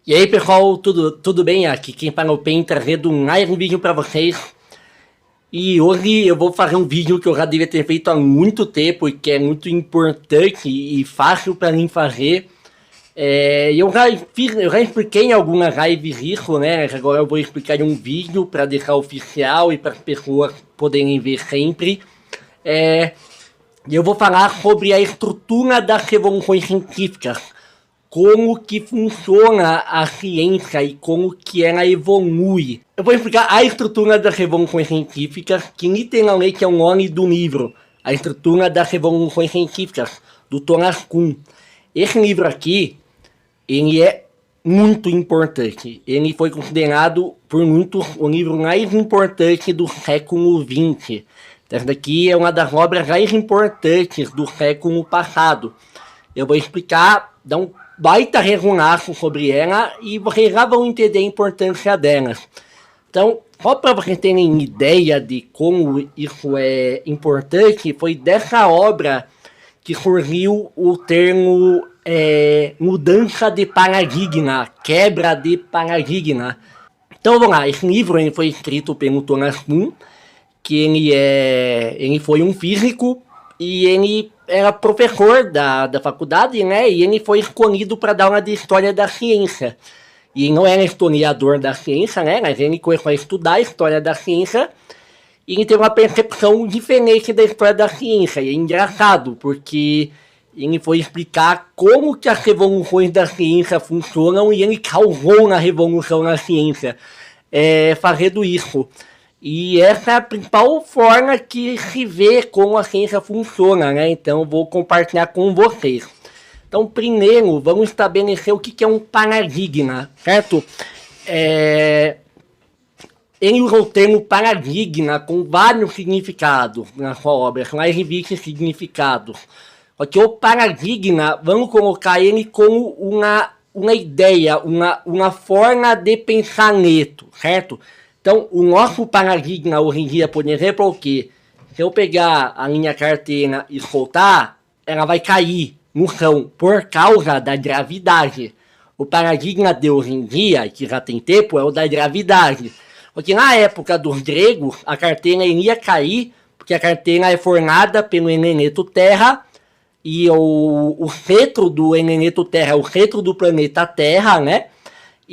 E aí pessoal, tudo bem? Aqui quem fala é o Pen trazendo mais um vídeo para vocês. E hoje eu vou fazer um vídeo que eu já devia ter feito há muito tempo e que é muito importante e fácil para mim fazer. Eu já expliquei em algumas lives isso, né? Agora eu vou explicar em um vídeo para deixar oficial e para as pessoas poderem ver sempre. E eu vou falar sobre a estrutura das revoluções científicas, como que funciona a ciência e como que ela evolui. Eu vou explicar a estrutura das revoluções científicas, que literalmente é o nome do livro, A Estrutura das Revoluções Científicas, do Thomas Kuhn. Esse livro aqui, ele é muito importante. Ele foi considerado por muitos o livro mais importante do século XX. Essa daqui é uma das obras mais importantes do século passado. Eu vou explicar, dar um baita resumaço sobre ela e vocês já vão entender a importância delas. Então, só para vocês terem ideia de como isso é importante, foi dessa obra que surgiu o termo mudança de paradigma, quebra de paradigma. Então vamos lá, esse livro ele foi escrito pelo Thomas Kuhn, que ele foi um físico e ele era professor da faculdade, né? E ele foi escolhido para dar aula de história da ciência. E ele não era historiador da ciência, né? Mas ele começou a estudar a história da ciência e ele teve uma percepção diferente da história da ciência. E é engraçado, porque ele foi explicar como que as revoluções da ciência funcionam e ele causou na revolução na ciência, fazendo isso. E essa é a principal forma que se vê como a ciência funciona, né? Então eu vou compartilhar com vocês. Então primeiro vamos estabelecer o que é um paradigma, certo? Ele usou o termo paradigma com vários significados na sua obra, são mais de 20 significados. Porque o paradigma, vamos colocar ele como uma ideia, uma forma de pensamento, certo? Então, o nosso paradigma hoje em dia, por exemplo, é o quê? Se eu pegar a minha carteira e soltar, ela vai cair no chão por causa da gravidade. O paradigma de hoje em dia, que já tem tempo, é o da gravidade. Porque na época dos gregos, a carteira iria cair, porque a carteira é formada pelo elemento Terra, e o centro do elemento Terra é o centro do planeta Terra, né?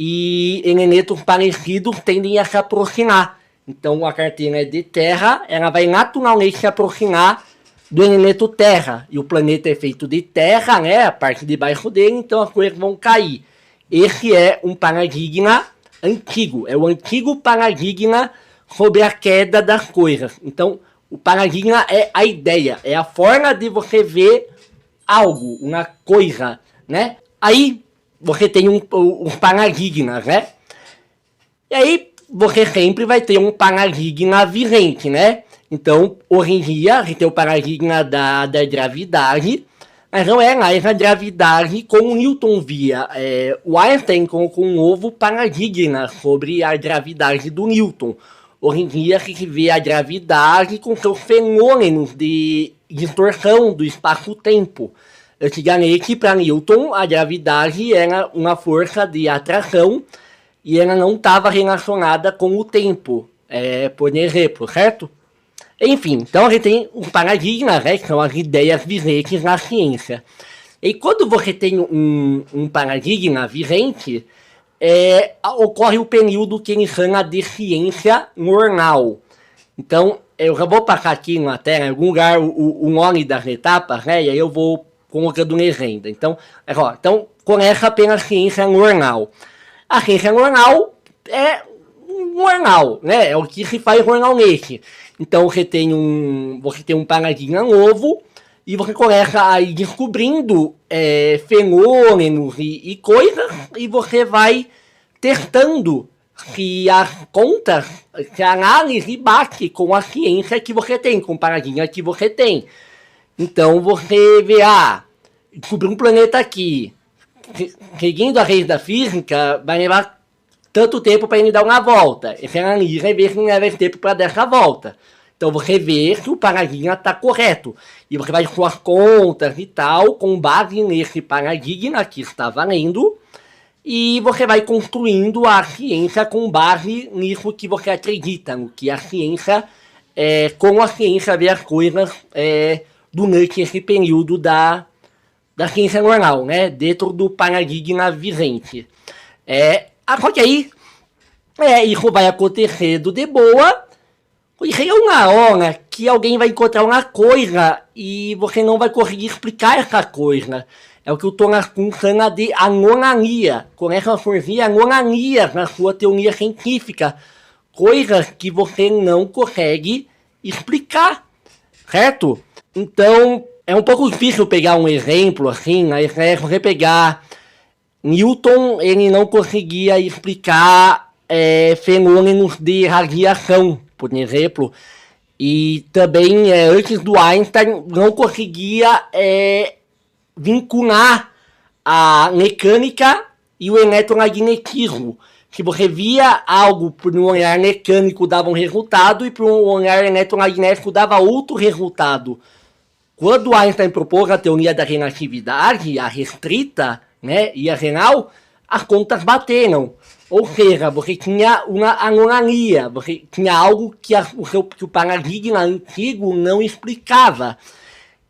E elementos parecidos tendem a se aproximar. Então a carteira é de Terra, ela vai naturalmente se aproximar do elemento Terra. E o planeta é feito de Terra, né? A parte de baixo dele, então as coisas vão cair. Esse é um paradigma antigo, é o antigo paradigma sobre a queda das coisas. Então o paradigma é a ideia, é a forma de você ver algo, uma coisa, né? Aí você tem um paradigma, né? E aí você sempre vai ter um paradigma vigente, né? Então, hoje em dia, a gente tem o paradigma da gravidade, mas não é mais a gravidade como Newton via. O Einstein colocou um novo paradigma sobre a gravidade do Newton. Hoje em dia, a gente vê a gravidade com seus fenômenos de distorção do espaço-tempo. Antigamente, para Newton, a gravidade era uma força de atração e ela não estava relacionada com o tempo, por exemplo, certo? Enfim, então a gente tem um paradigma, né, que são as ideias vigentes na ciência. E quando você tem um paradigma vigente, ocorre o período que ele chama de ciência normal. Então, eu já vou passar aqui na tela, em algum lugar, o nome das etapas, né, e aí eu vou colocando legenda. Então, então começa apenas ciência normal. A ciência normal é normal, né? É o que se faz normalmente. Então você tem um paradigma novo e você começa a ir descobrindo fenômenos e coisas e você vai testando se as contas, se a análise bate com a ciência que você tem, com o paradigma que você tem. Então você vê, descobrir um planeta aqui, seguindo a lei da física, vai levar tanto tempo para ele dar uma volta. Você analisa e vê se não leva esse tempo para dar essa volta. Então você vê se o paradigma está correto. E você vai suas contas e tal, com base nesse paradigma que está valendo, e você vai construindo a ciência com base nisso que você acredita, no que a ciência, como a ciência vê as coisas durante esse período da ciência normal, né? Dentro do paradigma vigente. Só que aí, isso vai acontecendo de boa, e chega uma hora que alguém vai encontrar uma coisa e você não vai conseguir explicar essa coisa. É o que o Thomas Kuhn chama de anomalia. Começam a surgir anomalias na sua teoria científica. Coisas que você não consegue explicar, certo? Então, é um pouco difícil pegar um exemplo assim, mas você pegar Newton, ele não conseguia explicar fenômenos de radiação, por exemplo, e também antes do Einstein não conseguia vincular a mecânica e o eletromagnetismo. Se você via algo por um olhar mecânico dava um resultado e por um olhar eletromagnético dava outro resultado. Quando Einstein propôs a teoria da relatividade, a restrita, né, e a geral, as contas bateram. Ou seja, você tinha uma anomalia, você tinha algo que o paradigma antigo não explicava.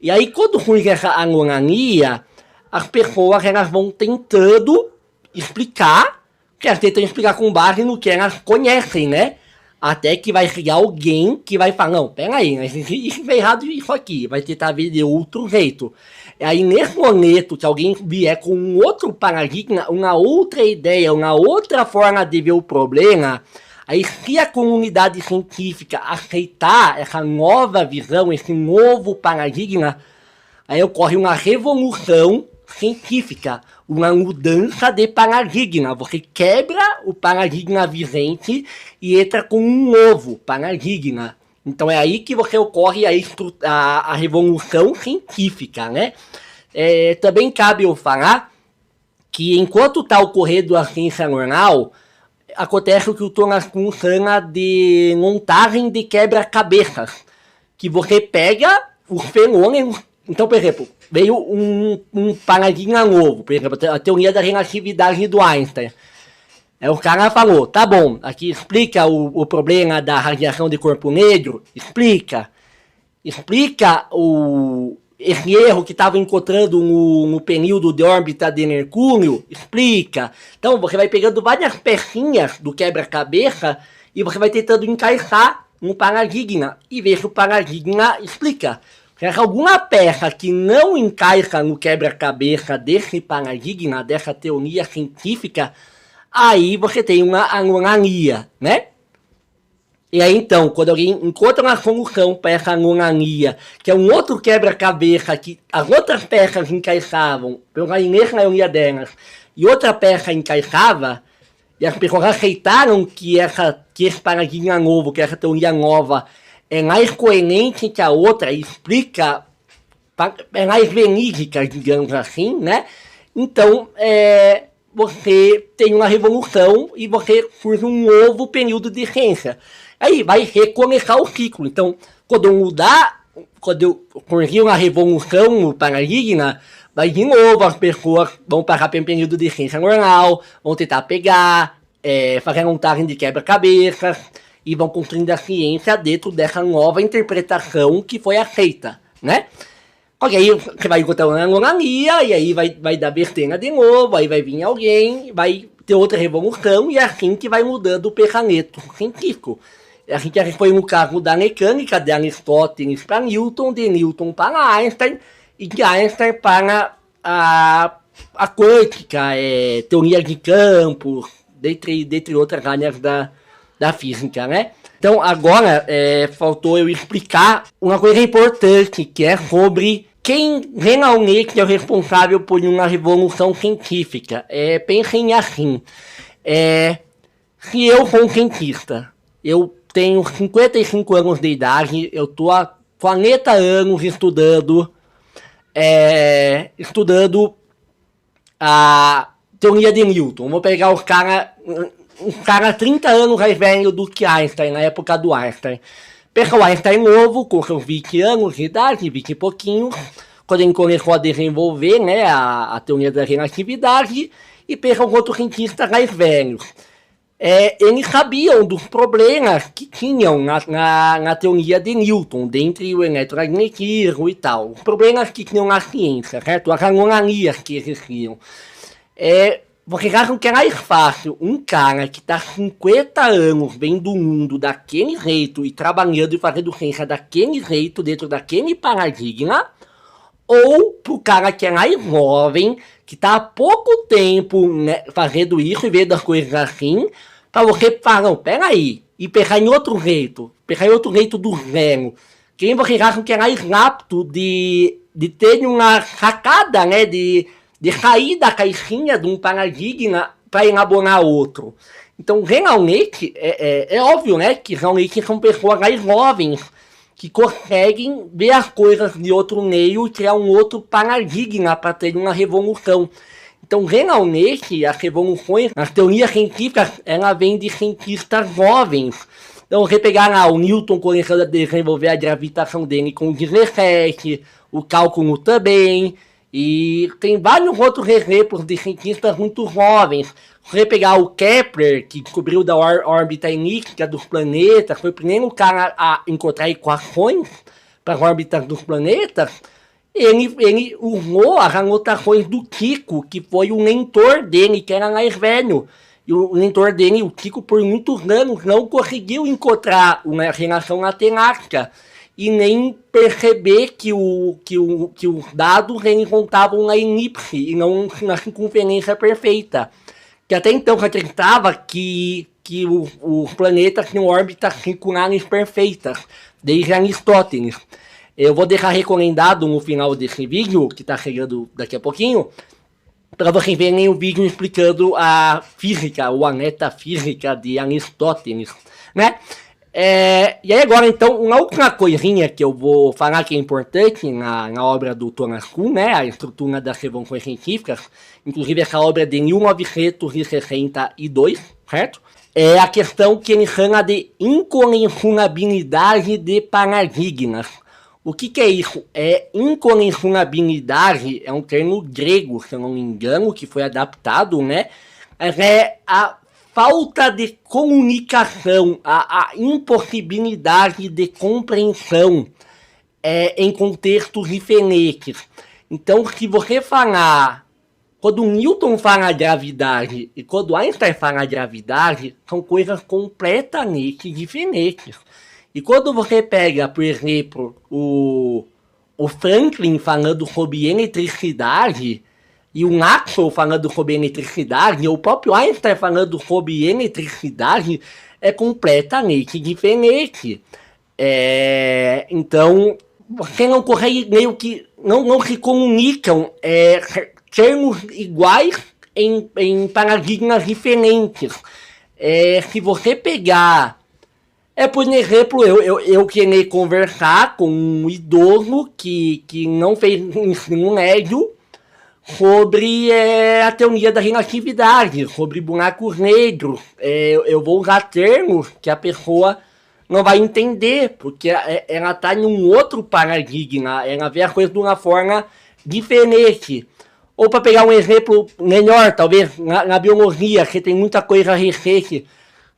E aí, quando surge essa anomalia, as pessoas elas vão tentando explicar, que elas tentam explicar com base no que elas conhecem, né? Até que vai chegar alguém que vai falar, não, peraí, isso é errado isso aqui, vai tentar ver de outro jeito. E aí, nesse momento que alguém vier com um outro paradigma, uma outra ideia, uma outra forma de ver o problema, aí se a comunidade científica aceitar essa nova visão, esse novo paradigma, aí ocorre uma revolução científica, uma mudança de paradigma. Você quebra o paradigma vigente e entra com um novo paradigma. Então é aí que você ocorre a revolução científica, né? Também cabe eu falar que enquanto está ocorrendo a ciência normal, acontece o que o Thomas Kuhn chama de montagem de quebra-cabeças, que você pega os fenômenos. Então, por exemplo, veio um paradigma novo, por exemplo, a teoria da relatividade do Einstein. O cara falou, tá bom, aqui explica o problema da radiação de corpo negro, explica esse erro que estava encontrando no período de órbita de Mercúrio, explica. Então você vai pegando várias pecinhas do quebra-cabeça e você vai tentando encaixar no paradigma e ver se o paradigma explica. Se alguma peça que não encaixa no quebra-cabeça desse paradigma, dessa teoria científica, aí você tem uma anomalia, né? E aí então, quando alguém encontra uma solução para essa anomalia, que é um outro quebra-cabeça que as outras peças encaixavam, pelo menos na maioria delas, e outra peça encaixava, e as pessoas aceitaram que esse paradigma novo, que essa teoria nova é mais coerente que a outra, explica, é mais verídica, digamos assim, né? Então, você tem uma revolução e você surge um novo período de ciência. Aí vai recomeçar o ciclo. Então, quando surgir uma revolução no paradigma, vai de novo as pessoas vão passar pelo período de ciência normal, vão tentar pegar, fazer a montagem de quebra-cabeças, e vão construindo a ciência dentro dessa nova interpretação que foi aceita, né? Ok, aí você vai encontrar uma anomalia, e aí vai dar besteira de novo, aí vai vir alguém, vai ter outra revolução, e é assim que vai mudando o pensamento científico. É assim que a gente foi no caso da mecânica, de Aristóteles para Newton, de Newton para Einstein, e de Einstein para a quântica, teoria de campos, dentre outras áreas da física, né? Então agora faltou eu explicar uma coisa importante, que é sobre quem realmente é o responsável por uma revolução científica. Pensem assim, se eu sou um cientista, eu tenho 55 anos de idade, eu estou há 40 anos estudando a teoria de Newton. Vou pegar um cara 30 anos mais velho do que Einstein, na época do Einstein. Pega o Einstein novo, com seus 20 anos de idade, 20 e pouquinho, quando ele começou a desenvolver, né, a teoria da relatividade, e pegam outros cientistas mais velhos. Eles sabiam dos problemas que tinham na teoria de Newton, dentre o eletromagnetismo e tal. Os problemas que tinham na ciência, certo? As anomalias que existiam. Vocês acham que é mais fácil um cara que está 50 anos vendo o mundo daquele jeito e trabalhando e fazendo ciência daquele jeito, dentro daquele paradigma, ou pro cara que é mais jovem, que está há pouco tempo, né, fazendo isso e vendo as coisas assim, para você falar, não, peraí, e pegar em outro jeito do zero. Quem vocês acham que é mais apto de ter uma sacada, né, de sair da caixinha de um paradigma para elaborar outro? Então, realmente, é óbvio, né, que realmente são pessoas mais jovens que conseguem ver as coisas de outro meio e criar um outro paradigma para ter uma revolução. Então, realmente, as revoluções, as teorias científicas, ela vem de cientistas jovens. Então, você pegar lá o Newton começando a desenvolver a gravitação dele com 17, o cálculo também, e tem vários outros exemplos de cientistas muito jovens. Você pegar o Kepler, que descobriu da órbita elíptica dos planetas, foi o primeiro cara a encontrar equações para as órbitas dos planetas. Ele usou as anotações do Kiko, que foi o mentor dele, que era mais velho. E o mentor dele, o Kiko, por muitos anos não conseguiu encontrar uma relação matemática e nem perceber que os dados eles contavam na elipse e não na circunferência perfeita. Que até então se acreditava que os planetas tinham órbitas circulares perfeitas, desde Aristóteles. Eu vou deixar recomendado no final desse vídeo, que está chegando daqui a pouquinho, para vocês verem o vídeo explicando a física, ou a metafísica de Aristóteles, né? E aí agora, então, uma última coisinha que eu vou falar que é importante na obra do Thomas Kuhn, né? A estrutura das revoluções científicas, inclusive essa obra de 1962, certo? É a questão que ele chama de incomensurabilidade de paradigmas. O que é isso? Incomensurabilidade é um termo grego, se eu não me engano, que foi adaptado, né? Mas é a falta de comunicação, a impossibilidade de compreensão em contextos diferentes. Então, se você falar, quando Newton fala gravidade e quando Einstein fala gravidade, são coisas completamente diferentes. E quando você pega, por exemplo, o Franklin falando sobre eletricidade, e o Maxwell falando sobre eletricidade, e o próprio Einstein falando sobre eletricidade, é completamente diferente. Então, você não consegue, meio que, não se comunicam termos iguais em paradigmas diferentes. Se você pegar... por exemplo, eu querer conversar com um idoso que não fez ensino médio sobre a teoria da relatividade, sobre buracos negros. Eu vou usar termos que a pessoa não vai entender, porque ela está em um outro paradigma, ela vê a coisa de uma forma diferente. Ou para pegar um exemplo melhor, talvez, na biologia, que tem muita coisa recente.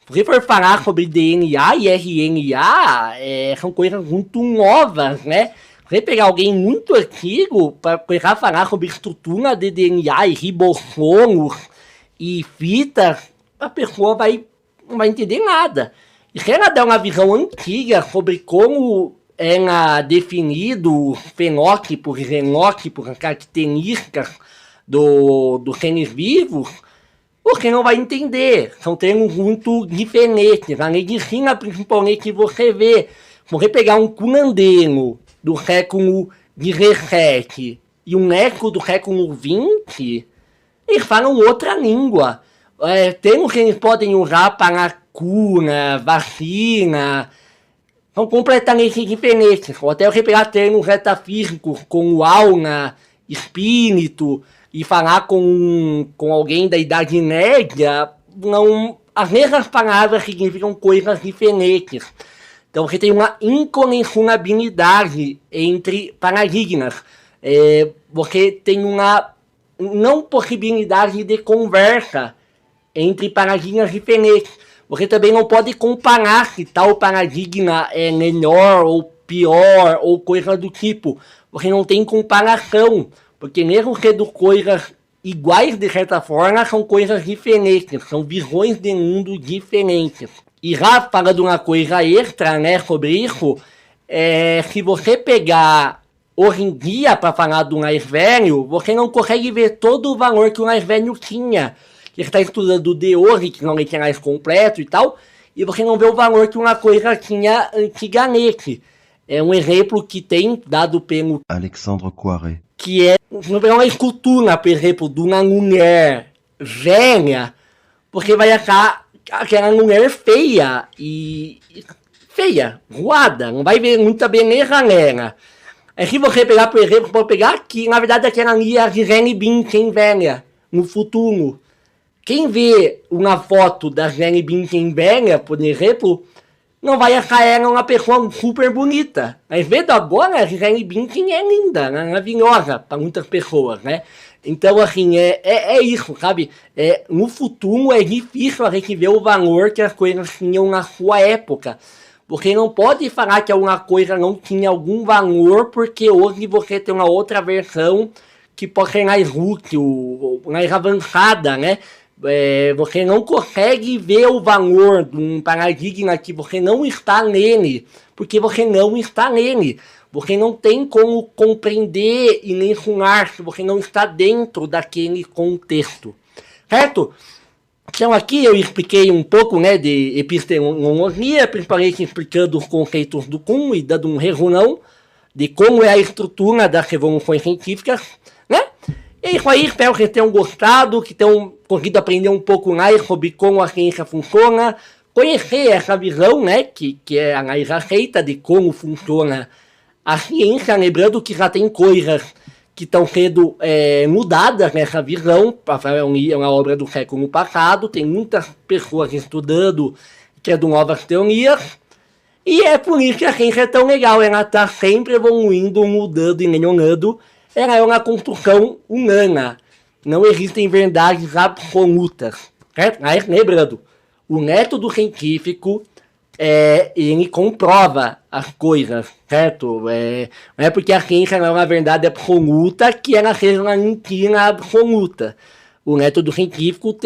Se você for falar sobre DNA e RNA, são coisas muito novas, né? Se você pegar alguém muito antigo para começar a falar sobre estrutura de DNA e ribossomos e fitas, a pessoa não vai entender nada. E se ela der uma visão antiga sobre como era definido os fenótipos e genótipos, as características dos seres vivos, você não vai entender. São termos muito diferentes. Na medicina, principalmente, você vê. Se você pegar um curandeiro do século XVII e um médico do século XX, eles falam outra língua. Termos que eles podem usar para cura, vacina, são completamente diferentes. Ou até você pegar termos metafísicos como alma, espírito, e falar com alguém da Idade Média, as mesmas palavras significam coisas diferentes. Então você tem uma incomensurabilidade entre paradigmas. Você tem uma não possibilidade de conversa entre paradigmas diferentes. Você também não pode comparar se tal paradigma é melhor ou pior ou coisa do tipo. Você não tem comparação, porque mesmo sendo coisas iguais de certa forma, são coisas diferentes, são visões de mundo diferentes. E já falando uma coisa extra, né, sobre isso, se você pegar hoje em dia para falar do mais velho, você não consegue ver todo o valor que o mais velho tinha. Você está estudando de hoje, que não é mais completo e tal, e você não vê o valor que uma coisa tinha antigamente. É um exemplo que tem dado pelo Alexandre Coiré, que é uma escultura, por exemplo, de uma mulher velha, porque vai achar aquela mulher feia e feia, voada, não vai ver muita beleza nela. É se você pegar, por exemplo, pode pegar aqui, na verdade aquela ali é a Gisele Bündchen velha, no futuro. Quem vê uma foto da Gisele Bündchen velha, por exemplo, não vai achar ela uma pessoa super bonita. Mas vendo agora, a Gisele Bündchen é linda, maravilhosa para muitas pessoas, né? Então, assim, é isso, sabe? No futuro é difícil a gente ver o valor que as coisas tinham na sua época. Você não pode falar que alguma coisa não tinha algum valor porque hoje você tem uma outra versão que pode ser mais útil, mais avançada, né? Você não consegue ver o valor de um paradigma que você não está nele, porque você não está nele. Você não tem como compreender e mencionar se você não está dentro daquele contexto, certo? Então aqui eu expliquei um pouco, né, de epistemologia, principalmente explicando os conceitos do Kuhn e dando um resumão de como é a estrutura das revoluções científicas, né? E isso aí, espero que vocês tenham gostado, que tenham conseguido aprender um pouco mais sobre como a ciência funciona, conhecer essa visão, né, que é a mais aceita de como funciona a ciência, lembrando que já tem coisas que estão sendo mudadas nessa visão. É uma obra do século passado, tem muitas pessoas estudando, criando novas teorias, e é por isso que a ciência é tão legal, ela está sempre evoluindo, mudando e melhorando. Ela é uma construção humana. Não existem verdades absolutas. Certo? Mas lembrando, o método científico ele comprova as coisas, certo? Não é porque a ciência não é uma verdade absoluta que ela seja uma mentira absoluta. O método científico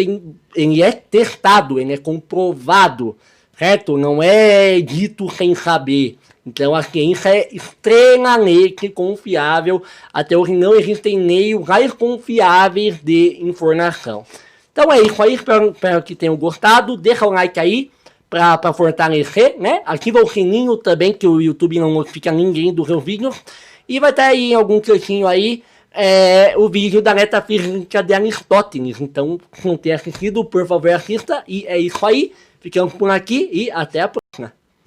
ele é testado, ele é comprovado, certo? Não é dito sem saber. Então a ciência é extremamente confiável. Até hoje não existem meios mais confiáveis de informação. Então é isso aí, espero que tenham gostado. Deixa o like aí para fortalecer, né? Ativa o sininho também, que o YouTube não notifica ninguém dos seus vídeos. E vai estar aí em algum cantinho aí o vídeo da metafísica de Aristóteles. Então, se não ter assistido, por favor assista. E é isso aí. Ficamos por aqui e até a próxima.